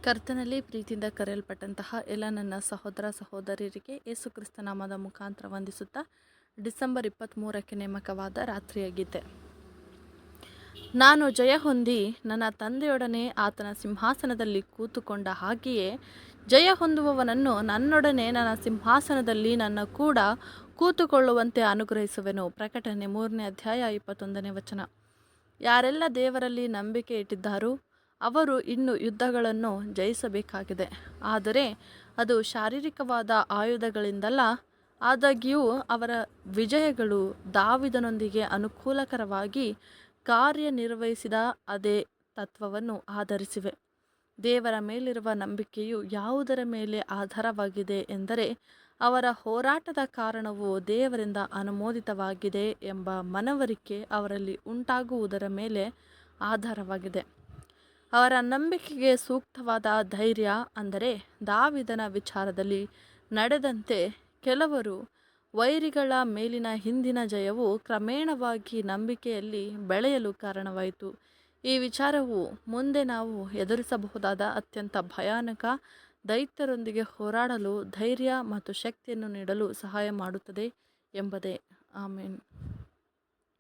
ಕರ್ತನಲ್ಲಿ ಪ್ರೀತಿಯಿಂದ ಕರೆಯಲ್ಪಟ್ಟಂತಹ ಎಲ್ಲ ನನ್ನ ಸಹೋದರ ಸಹೋದರಿಯರಿಗೆ ಯೇಸು ಕ್ರಿಸ್ತ ನಾಮದ ಮುಖಾಂತರ ವಂದಿಸುತ್ತಾ ಡಿಸೆಂಬರ್ 23ಕ್ಕೆ ನೇಮಕವಾದ ರಾತ್ರಿಯ ಗೀತೆ. ನಾನು ಜಯ ಹೊಂದಿ ನನ್ನ ತಂದೆಯೊಡನೆ ಆತನ ಸಿಂಹಾಸನದಲ್ಲಿ ಕೂತುಕೊಂಡ ಹಾಗೆಯೇ ಜಯ ಹೊಂದುವವನನ್ನು ನನ್ನೊಡನೆ ನನ್ನ ಸಿಂಹಾಸನದಲ್ಲಿ ನನ್ನ ಕೂಡ ಕೂತುಕೊಳ್ಳುವಂತೆ ಅನುಗ್ರಹಿಸುವೆನು. ಪ್ರಕಟಣೆ 3ನೇ ಅಧ್ಯಾಯ 21ನೇ ವಚನ. ಯಾರೆಲ್ಲ ದೇವರಲ್ಲಿ ನಂಬಿಕೆ ಇಟ್ಟಿದ್ದಾರೋ ಅವರು ಇನ್ನು ಯುದ್ಧಗಳನ್ನು ಜಯಿಸಬೇಕಾಗಿದೆ. ಆದರೆ ಅದು ಶಾರೀರಿಕವಾದ ಆಯುಧಗಳಿಂದಲ್ಲ. ಆದಾಗ್ಯೂ ಅವರ ವಿಜಯಗಳು ದಾವೀದನೊಂದಿಗೆ ಅನುಕೂಲಕರವಾಗಿ ಕಾರ್ಯನಿರ್ವಹಿಸಿದ ಅದೇ ತತ್ವವನ್ನು ಆಧರಿಸಿವೆ. ದೇವರ ಮೇಲಿರುವ ನಂಬಿಕೆಯು ಯಾವುದರ ಮೇಲೆ ಆಧಾರವಾಗಿದೆ ಎಂದರೆ ಅವರ ಹೋರಾಟದ ಕಾರಣವು ದೇವರಿಂದ ಅನುಮೋದಿತವಾಗಿದೆ ಎಂಬ ಮನವರಿಕೆ ಅವರಲ್ಲಿ ಉಂಟಾಗುವುದರ ಮೇಲೆ ಆಧಾರವಾಗಿದೆ. ಅವರ ನಂಬಿಕೆಗೆ ಸೂಕ್ತವಾದ ಧೈರ್ಯ ಅಂದರೆ ದಾವೀದನ ವಿಚಾರದಲ್ಲಿ ನಡೆದಂತೆ ಕೆಲವರು ವೈರಿಗಳ ಮೇಲಿನ ಹಿಂದಿನ ಜಯವು ಕ್ರಮೇಣವಾಗಿ ನಂಬಿಕೆಯಲ್ಲಿ ಬೆಳೆಯಲು ಕಾರಣವಾಯಿತು. ಈ ವಿಚಾರವು ಮುಂದೆ ನಾವು ಎದುರಿಸಬಹುದಾದ ಅತ್ಯಂತ ಭಯಾನಕ ದೈತ್ಯರೊಂದಿಗೆ ಹೋರಾಡಲು ಧೈರ್ಯ ಮತ್ತು ಶಕ್ತಿಯನ್ನು ನೀಡಲು ಸಹಾಯ ಮಾಡುತ್ತದೆ ಎಂಬುದೇ. ಆಮೇನ್.